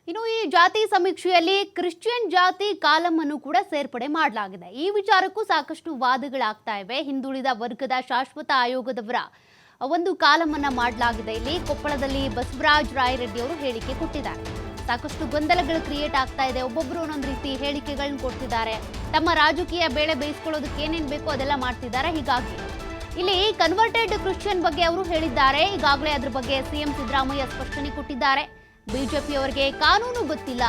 ಇನ್ನು ಈ ಜಾತಿ ಸಮೀಕ್ಷೆಯಲ್ಲಿ ಕ್ರಿಶ್ಚಿಯನ್ ಜಾತಿ ಕಾಲಂ ಅನ್ನು ಕೂಡ ಸೇರ್ಪಡೆ ಮಾಡಲಾಗಿದೆ. ಈ ವಿಚಾರಕ್ಕೂ ಸಾಕಷ್ಟು ವಾದಗಳಾಗ್ತಾ ಇವೆ. ಹಿಂದುಳಿದ ವರ್ಗದ ಶಾಶ್ವತ ಆಯೋಗದವರ ಒಂದು ಕಾಲಂ ಅನ್ನ ಮಾಡಲಾಗಿದೆ. ಇಲ್ಲಿ ಕೊಪ್ಪಳದಲ್ಲಿ ಬಸವರಾಜ ರಾಯರೆಡ್ಡಿ ಅವರು ಹೇಳಿಕೆ ಕೊಟ್ಟಿದ್ದಾರೆ. ಸಾಕಷ್ಟು ಗೊಂದಲಗಳು ಕ್ರಿಯೇಟ್ ಆಗ್ತಾ ಇದೆ. ಒಬ್ಬೊಬ್ರು ಒಂದೊಂದು ರೀತಿ ಹೇಳಿಕೆಗಳನ್ನ ಕೊಡ್ತಿದ್ದಾರೆ. ತಮ್ಮ ರಾಜಕೀಯ ಬೇಳೆ ಬೇಯಿಸ್ಕೊಳ್ಳೋದಕ್ಕೆ ಏನೇನು ಬೇಕೋ ಅದೆಲ್ಲ ಮಾಡ್ತಿದ್ದಾರೆ. ಹೀಗಾಗಿ ಇಲ್ಲಿ ಕನ್ವರ್ಟೆಡ್ ಕ್ರಿಶ್ಚಿಯನ್ ಬಗ್ಗೆ ಅವರು ಹೇಳಿದ್ದಾರೆ. ಈಗಾಗಲೇ ಅದ್ರ ಬಗ್ಗೆ ಸಿಎಂ ಸಿದ್ದರಾಮಯ್ಯ ಸ್ಪಷ್ಟನೆ ಕೊಟ್ಟಿದ್ದಾರೆ. ಬಿಜೆಪಿಯವರಿಗೆ ಕಾನೂನು ಗೊತ್ತಿಲ್ಲ,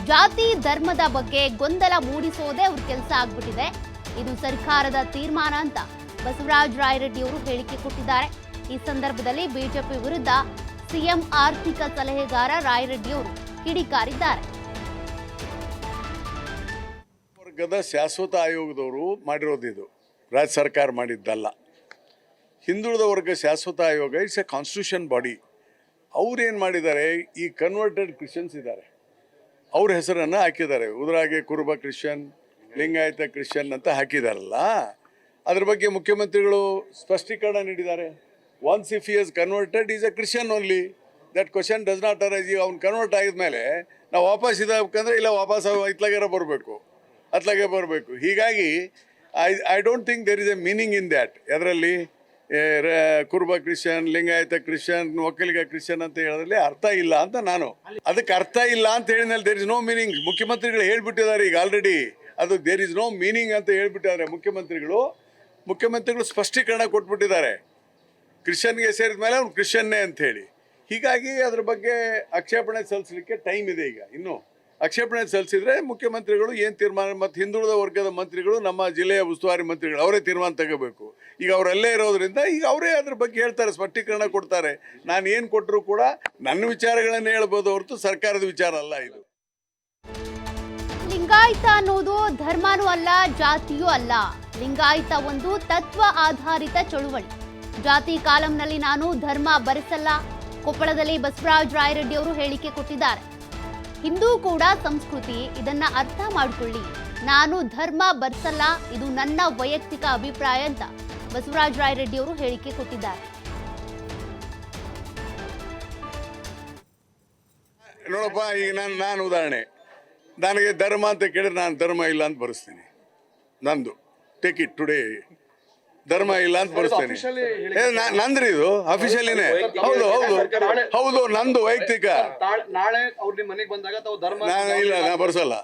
ಜಾತಿ ಧರ್ಮದ ಬಗ್ಗೆ ಗೊಂದಲ ಮೂಡಿಸೋದೇ ಅವ್ರ ಕೆಲಸ ಆಗ್ಬಿಟ್ಟಿದೆ, ಇದು ಸರ್ಕಾರದ ತೀರ್ಮಾನ ಅಂತ ಬಸವರಾಜ ರಾಯರೆಡ್ಡಿ ಅವರು ಹೇಳಿಕೆ ಕೊಟ್ಟಿದ್ದಾರೆ. ಈ ಸಂದರ್ಭದಲ್ಲಿ ಬಿಜೆಪಿ ವಿರುದ್ಧ ಸಿಎಂ ಆರ್ಥಿಕ ಸಲಹೆಗಾರ ರಾಯರೆಡ್ಡಿ ಅವರು ಕಿಡಿಕಾರಿದ್ದಾರೆ. ವರ್ಗದ ಶಾಶ್ವತ ಆಯೋಗದವರು ಮಾಡಿರೋದು, ಇದು ರಾಜ್ಯ ಸರ್ಕಾರ ಮಾಡಿದ್ದಲ್ಲ. ಹಿಂದುಳಿದ ವರ್ಗ ಶಾಶ್ವತ ಆಯೋಗ ಇಟ್ಸ್ ಎ ಕಾನ್ಸ್ಟಿಟ್ಯೂಷನ್ ಬಾಡಿ. ಅವ್ರೇನು ಮಾಡಿದ್ದಾರೆ, ಈ ಕನ್ವರ್ಟೆಡ್ ಕ್ರಿಶ್ಚಿಯನ್ಸ್ ಇದ್ದಾರೆ, ಅವ್ರ ಹೆಸರನ್ನು ಹಾಕಿದ್ದಾರೆ. ಉದಾಹರಣೆಗೆ ಕುರುಬ ಕ್ರಿಶ್ಚಿಯನ್, ಲಿಂಗಾಯತ ಕ್ರಿಶ್ಚಿಯನ್ ಅಂತ ಹಾಕಿದಾರಲ್ಲ, ಅದ್ರ ಬಗ್ಗೆ ಮುಖ್ಯಮಂತ್ರಿಗಳು ಸ್ಪಷ್ಟೀಕರಣ ನೀಡಿದ್ದಾರೆ. Once if he is converted is A Christian only, that question does not arise. ಈಗ ಅವ್ನು ಕನ್ವರ್ಟ್ ಆಗಿದ್ಮೇಲೆ ನಾವು ವಾಪಸ್ ಇದಾಗಬೇಕಂದ್ರೆ ಇಲ್ಲ ವಾಪಸ್ ಇತ್ಲಾಗೆ ಬರಬೇಕು. ಹೀಗಾಗಿ I don't think there is a meaning in that. ಅದರಲ್ಲಿ Kuruba Christian, Lingayat Christian, Vokkaliga Christian ಅಂತ ಹೇಳೋದ್ರಲ್ಲಿ ಅರ್ಥ ಇಲ್ಲ ಅಂತ ನಾನು. ಅದಕ್ಕೆ ಅರ್ಥ ಇಲ್ಲ ಅಂತ ಹೇಳಿದ್ಮೇಲೆ ದೇರ್ ಇಸ್ ನೋ ಮೀನಿಂಗ್. ಮುಖ್ಯಮಂತ್ರಿಗಳು ಹೇಳ್ಬಿಟ್ಟಿದ್ದಾರೆ ಈಗ ಆಲ್ರೆಡಿ, ಅದು ದೇರ್ ಇಸ್ ನೋ ಮೀನಿಂಗ್ ಅಂತ ಹೇಳ್ಬಿಟ್ಟಿದ್ದಾರೆ ಮುಖ್ಯಮಂತ್ರಿಗಳು ಸ್ಪಷ್ಟೀಕರಣ ಕೊಟ್ಬಿಟ್ಟಿದ್ದಾರೆ. ಕ್ರಿಶ್ಚಿಯನ್ಗೆ ಸೇರಿದ ಮೇಲೆ ಅವ್ನು ಕ್ರಿಶ್ಚಿಯನ್ನೇ ಅಂತ ಹೇಳಿ. ಹೀಗಾಗಿ ಅದ್ರ ಬಗ್ಗೆ ಆಕ್ಷೇಪಣೆ ಸಲ್ಲಿಸಲಿಕ್ಕೆ ಟೈಮ್ ಇದೆ. ಈಗ ಇನ್ನು ಆಕ್ಷೇಪಣೆ ಸಲ್ಲಿಸಿದ್ರೆ ಮುಖ್ಯಮಂತ್ರಿಗಳು ಏನು ತೀರ್ಮಾನ, ಮತ್ತು ಹಿಂದುಳಿದ ವರ್ಗದ ಮಂತ್ರಿಗಳು, ನಮ್ಮ ಜಿಲ್ಲೆಯ ಉಸ್ತುವಾರಿ ಮಂತ್ರಿಗಳು ಅವರೇ ತೀರ್ಮಾನ ತಗೋಬೇಕು. ಈಗ ಅವರಲ್ಲೇ ಇರೋದ್ರಿಂದ ಈಗ ಅವರೇ ಅದ್ರ ಬಗ್ಗೆ ಹೇಳ್ತಾರೆ, ಸ್ಪಷ್ಟೀಕರಣ ಕೊಡ್ತಾರೆ. ನಾನು ಏನು ಕೊಟ್ಟರು ಕೂಡ ನನ್ನ ವಿಚಾರಗಳನ್ನೇ ಹೇಳ್ಬೋದು ಹೊರತು ಸರ್ಕಾರದ ವಿಚಾರ ಅಲ್ಲ ಇದು. ಲಿಂಗಾಯತ ಅನ್ನೋದು ಧರ್ಮನೂ ಅಲ್ಲ, ಜಾತಿಯೂ ಅಲ್ಲ. ಲಿಂಗಾಯತ ಒಂದು ತತ್ವ ಆಧಾರಿತ ಚಳುವಳಿ. ಜಾತಿ ಕಾಲಂನಲ್ಲಿ ನಾನು ಧರ್ಮ ಬರೆಸಲ್ಲ. ಕೊಪ್ಪಳದಲ್ಲಿ ಬಸವರಾಜ ರಾಯರೆಡ್ಡಿ ಅವರು ಹೇಳಿಕೆ ಕೊಟ್ಟಿದ್ದಾರೆ. ಹಿಂದೂ ಕೂಡ ಸಂಸ್ಕೃತಿ, ಇದನ್ನ ಅರ್ಥ ಮಾಡಿಕೊಳ್ಳಿ. ನಾನು ಧರ್ಮ ಬರೆಸಲ್ಲ, ಇದು ನನ್ನ ವೈಯಕ್ತಿಕ ಅಭಿಪ್ರಾಯ ಅಂತ ಬಸವರಾಜ ರಾಯರೆಡ್ಡಿ ಅವರು ಹೇಳಿಕೆ ಕೊಟ್ಟಿದ್ದಾರೆ. ನೋಡಪ್ಪ, ಈಗ ನಾನು ಉದಾಹರಣೆ, ನನಗೆ ಧರ್ಮ ಅಂತ ಕೇಳಿದ್ರೆ ನಾನು ಧರ್ಮ ಇಲ್ಲ ಅಂತ ಬರೆಸ್ತೀನಿ. ನಂದು ಟೇಕ್ ಇಟ್ ಟುಡೇ, ಧರ್ಮ ಇಲ್ಲ ಅಂತ ಬರೆಸ್ತೇನೆ. ನಂದ್ರಿ ಇದು ಅಫಿಷಿಯಲಿನೇ. ಹೌದು ನಂದು ವೈಯಕ್ತಿಕ. ಇಲ್ಲ, ನಾ ಬರ್ಸಲ್ಲ.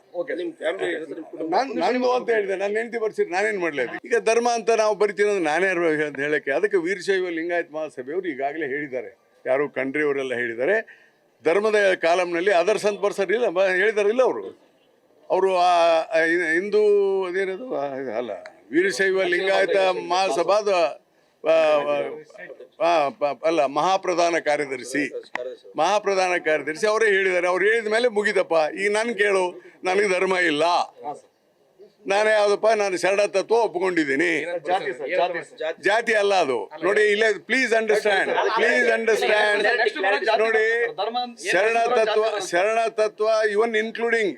ನಂದು ಅಂತ ಹೇಳಿದೆ, ನನ್ನ ಹೆಂಡತಿ ಬರ್ಸಿದ್ರೆ ನಾನೇನ್ ಮಾಡ್ಲಿ? ಈಗ ಧರ್ಮ ಅಂತ ನಾವು ಬರಿತೀವಿ ಅಂದ್ರೆ ನಾನೇ ಅಂತ ಹೇಳಕ್ಕೆ. ಅದಕ್ಕೆ ವೀರಶೈವ ಲಿಂಗಾಯತ್ ಮಹಾಸಭೆಯವರು ಈಗಾಗಲೇ ಹೇಳಿದ್ದಾರೆ, ಯಾರು ಖಂಡ್ರೆ ಅವರೆಲ್ಲ ಹೇಳಿದ್ದಾರೆ, ಧರ್ಮದ ಕಾಲಂನಲ್ಲಿ ಅದರ್ಸ್ ಅಂತ ಬರ್ಸರ್ ಇಲ್ಲ ಹೇಳಿದಾರಿಲ್ಲ ಅವರು ಹಿಂದೂ ಅದೇನದು ಅಲ್ಲ, ವೀರಶೈವ ಲಿಂಗಾಯತ ಮಹಾಸಭಾದ ಅಲ್ಲ, ಮಹಾಪ್ರಧಾನ ಕಾರ್ಯದರ್ಶಿ ಅವರೇ ಹೇಳಿದ್ದಾರೆ. ಅವ್ರು ಹೇಳಿದ ಮೇಲೆ ಮುಗಿದಪ್ಪ. ಈಗ ನಾನು ಕೇಳು, ನನಗೆ ಧರ್ಮ ಇಲ್ಲ, ನಾನೇ ಯಾವುದಪ್ಪ, ನಾನು ಶರಣ ತತ್ವ ಒಪ್ಪಿಕೊಂಡಿದ್ದೀನಿ. ಜಾತಿ ಅಲ್ಲ ಅದು. ನೋಡಿ ಇಲ್ಲೇ ಪ್ಲೀಸ್ ಅಂಡರ್ಸ್ಟ್ಯಾಂಡ್ ನೋಡಿ, ಶರಣ ತತ್ವ ಇವನ್ ಇನ್ಕ್ಲೂಡಿಂಗ್